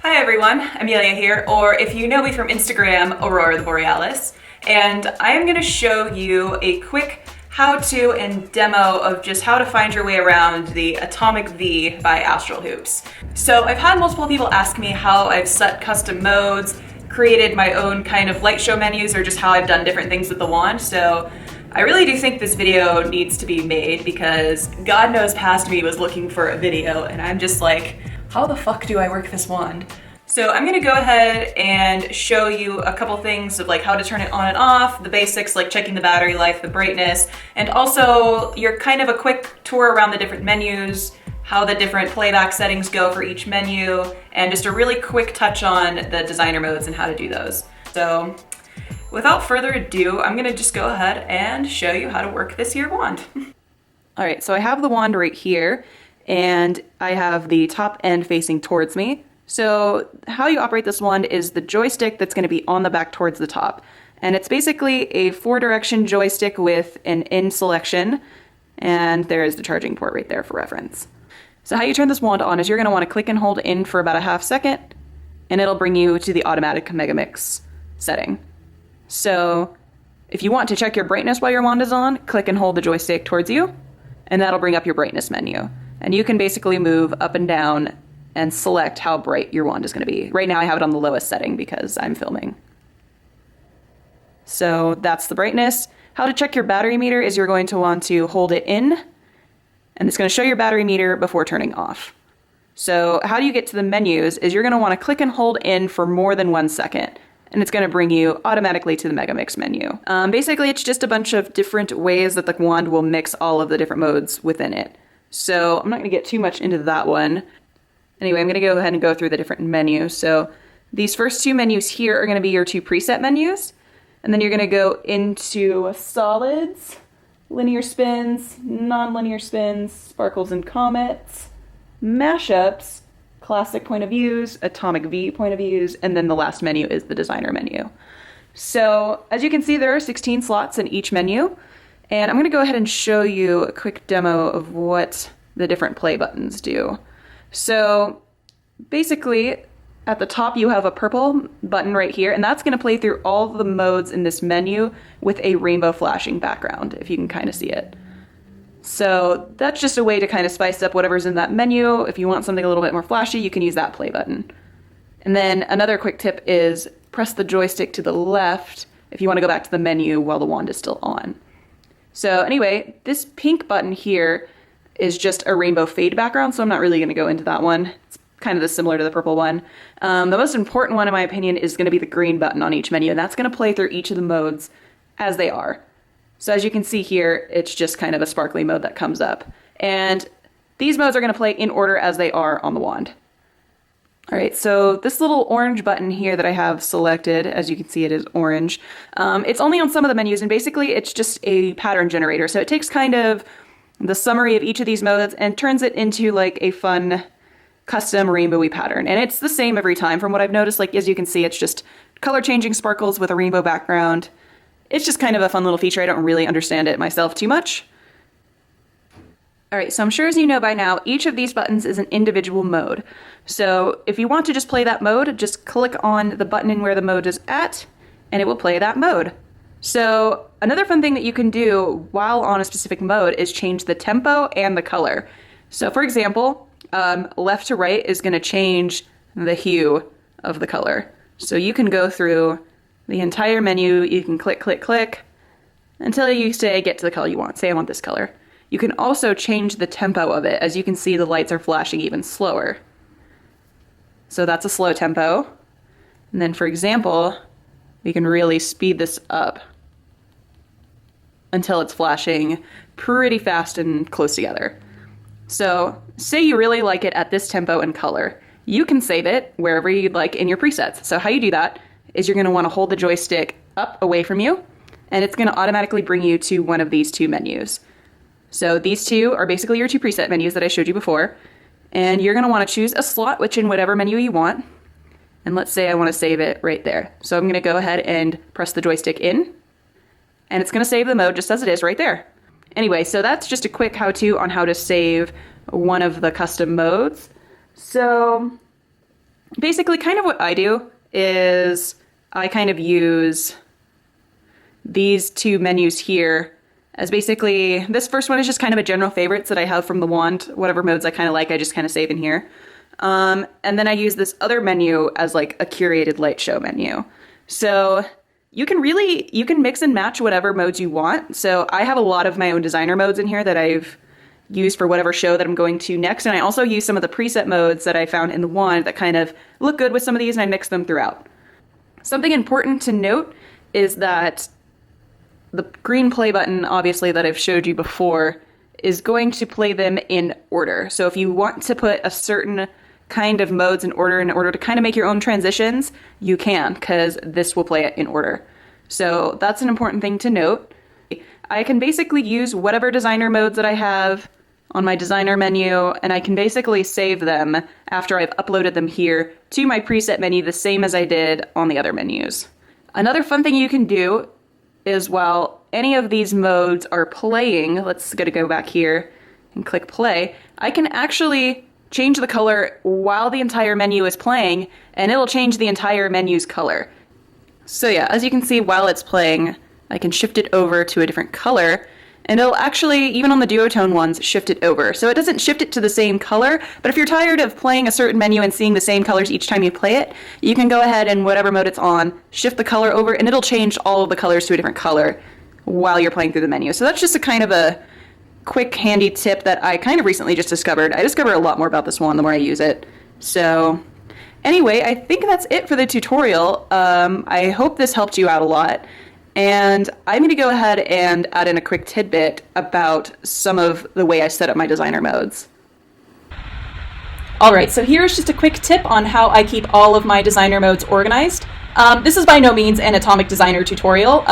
Hi everyone, Amelia here, or if you know me from Instagram, aurora.the.borealis, and I'm going to show you a quick how-to and demo of just how to find your way around the Atomic V by Astral Hoops. So I've had multiple people ask me how I've set custom modes, created my own kind of light show menus, or just how I've done different things with the wand. So I really do think this video needs to be made because God knows past me was looking for a video and I'm just like, how the fuck do I work this wand? So I'm gonna go ahead and show you a couple things of like how to turn it on and off, the basics like checking the battery life, the brightness, and also your kind of a quick tour around the different menus, how the different playback settings go for each menu, and just a really quick touch on the designer modes and how to do those. So without further ado, I'm gonna just go ahead and show you how to work this here wand. All right, so I have the wand right here, and I have the top end facing towards me. So how you operate this wand is the joystick that's going to be on the back towards the top. And it's basically a 4-direction joystick with an in selection, and there is the charging port right there for reference. So how you turn this wand on is you're going to want to click and hold in for about a half second, and it'll bring you to the automatic megamix setting. So if you want to check your brightness while your wand is on, click and hold the joystick towards you, and that'll bring up your brightness menu. And you can basically move up and down and select how bright your wand is going to be. Right now I have it on the lowest setting because I'm filming. So that's the brightness. How to check your battery meter is you're going to want to hold it in, and it's going to show your battery meter before turning off. So how do you get to the menus is you're going to want to click and hold in for more than 1 second, and it's going to bring you automatically to the Megamix menu. Basically, it's just a bunch of different ways that the wand will mix all of the different modes within it. So I'm not going to get too much into that one. Anyway, I'm going to go ahead and go through the different menus. So these first two menus here are going to be your two preset menus. And then you're going to go into solids, linear spins, non-linear spins, sparkles and comets, mashups, classic point of views, atomic V point of views, and then the last menu is the designer menu. So as you can see, there are 16 slots in each menu. And I'm going to go ahead and show you a quick demo of what the different play buttons do. So basically at the top you have a purple button right here, and that's going to play through all the modes in this menu with a rainbow flashing background, if you can kind of see it. So that's just a way to kind of spice up whatever's in that menu. If you want something a little bit more flashy, you can use that play button. And then another quick tip is press the joystick to the left if you want to go back to the menu while the wand is still on. So anyway, this pink button here is just a rainbow fade background, so I'm not really going to go into that one. It's kind of similar to the purple one. The most important one, in my opinion, is going to be the green button on each menu, and that's going to play through each of the modes as they are. So as you can see here, it's just kind of a sparkly mode that comes up. And these modes are going to play in order as they are on the wand. All right, so this little orange button here that I have selected, as you can see it is orange, it's only on some of the menus, and basically it's just a pattern generator. So it takes kind of the summary of each of these modes and turns it into like a fun custom rainbowy pattern. And it's the same every time from what I've noticed. Like, as you can see, it's just color changing sparkles with a rainbow background. It's just kind of a fun little feature. I don't really understand it myself too much. All right, so I'm sure as you know by now, each of these buttons is an individual mode. So if you want to just play that mode, just click on the button in where the mode is at, and it will play that mode. So another fun thing that you can do while on a specific mode is change the tempo and the color. So for example, left to right is going to change the hue of the color. So you can go through the entire menu, you can click, click, click, until you say get to the color you want. Say I want this color. You can also change the tempo of it. As you can see, the lights are flashing even slower. So that's a slow tempo. And then for example, we can really speed this up until it's flashing pretty fast and close together. So say you really like it at this tempo and color. You can save it wherever you'd like in your presets. So how you do that is you're going to want to hold the joystick up away from you, and it's going to automatically bring you to one of these two menus. So these two are basically your two preset menus that I showed you before, and you're going to want to choose a slot which in whatever menu you want. And let's say I want to save it right there. So I'm going to go ahead and press the joystick in, and it's going to save the mode just as it is right there. Anyway, so that's just a quick how-to on how to save one of the custom modes. So basically kind of what I do is I kind of use these two menus here as basically, this first one is just kind of a general favorites that I have from the wand. Whatever modes I kind of like, I just kind of save in here. And then I use this other menu as like a curated light show menu. So you can mix and match whatever modes you want. So I have a lot of my own designer modes in here that I've used for whatever show that I'm going to next. And I also use some of the preset modes that I found in the wand that kind of look good with some of these, and I mix them throughout. Something important to note is that the green play button, obviously, that I've showed you before, is going to play them in order. So if you want to put a certain kind of modes in order to kind of make your own transitions, you can, because this will play it in order. So that's an important thing to note. I can basically use whatever designer modes that I have on my designer menu, and I can basically save them after I've uploaded them here to my preset menu, the same as I did on the other menus. Another fun thing you can do is while any of these modes are playing, let's go back here and click play, I can actually change the color while the entire menu is playing, and it'll change the entire menu's color. So yeah, as you can see, while it's playing, I can shift it over to a different color, and it'll actually, even on the duotone ones, shift it over. So it doesn't shift it to the same color, but if you're tired of playing a certain menu and seeing the same colors each time you play it, you can go ahead and whatever mode it's on, shift the color over, and it'll change all of the colors to a different color while you're playing through the menu. So that's just a kind of a quick handy tip that I kind of recently just discovered. I discover a lot more about this one the more I use it. So anyway, I think that's it for the tutorial. I hope this helped you out a lot. And I'm going to go ahead and add in a quick tidbit about some of the way I set up my designer modes. Alright, so here's just a quick tip on how I keep all of my designer modes organized. This is by no means an Atomic Designer tutorial.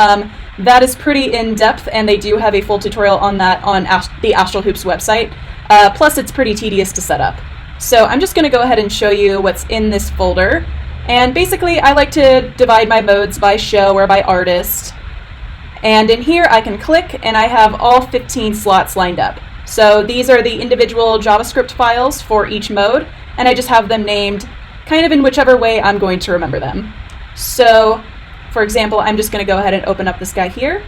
That is pretty in-depth, and they do have a full tutorial on that on the Astral Hoops website. Plus, it's pretty tedious to set up. So I'm just going to go ahead and show you what's in this folder. And basically, I like to divide my modes by show or by artist. And in here, I can click, and I have all 15 slots lined up. So these are the individual JavaScript files for each mode, and I just have them named kind of in whichever way I'm going to remember them. So, for example, I'm just going to go ahead and open up this guy here.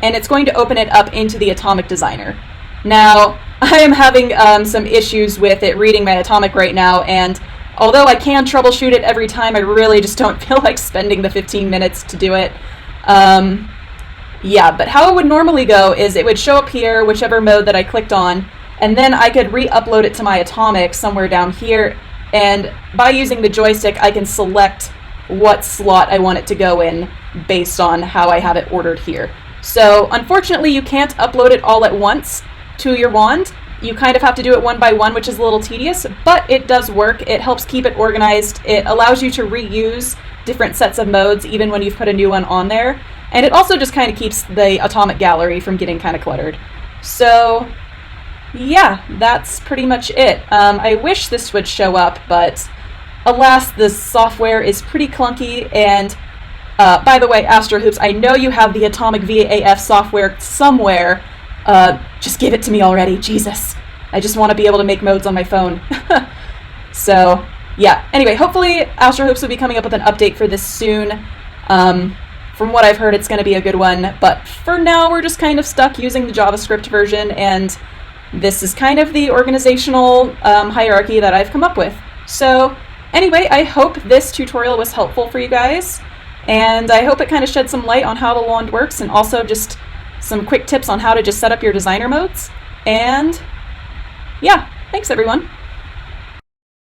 And it's going to open it up into the Atomic Designer. Now, I am having some issues with it reading my Atomic right now, and although I can troubleshoot it every time, I really just don't feel like spending the 15 minutes to do it. Yeah, but how it would normally go is it would show up here, whichever mode that I clicked on, and then I could re-upload it to my Atomic somewhere down here, and by using the joystick, I can select what slot I want it to go in based on how I have it ordered here. So, unfortunately, you can't upload it all at once to your wand. You kind of have to do it one by one, which is a little tedious, but it does work. It helps keep it organized. It allows you to reuse different sets of modes even when you've put a new one on there. And it also just kind of keeps the Atomic gallery from getting kind of cluttered. So, yeah, that's pretty much it. I wish this would show up, but alas, the software is pretty clunky. And by the way, Astral Hoops, I know you have the Atomic VAF software somewhere. Just give it to me already, Jesus. I just want to be able to make modes on my phone. So, yeah. Anyway, hopefully Astral Hoops will be coming up with an update for this soon. From what I've heard, it's going to be a good one. But for now, we're just kind of stuck using the JavaScript version, and this is kind of the organizational hierarchy that I've come up with. So, anyway, I hope this tutorial was helpful for you guys, and I hope it kind of shed some light on how the wand works, and also just some quick tips on how to just set up your designer modes. And yeah, thanks everyone.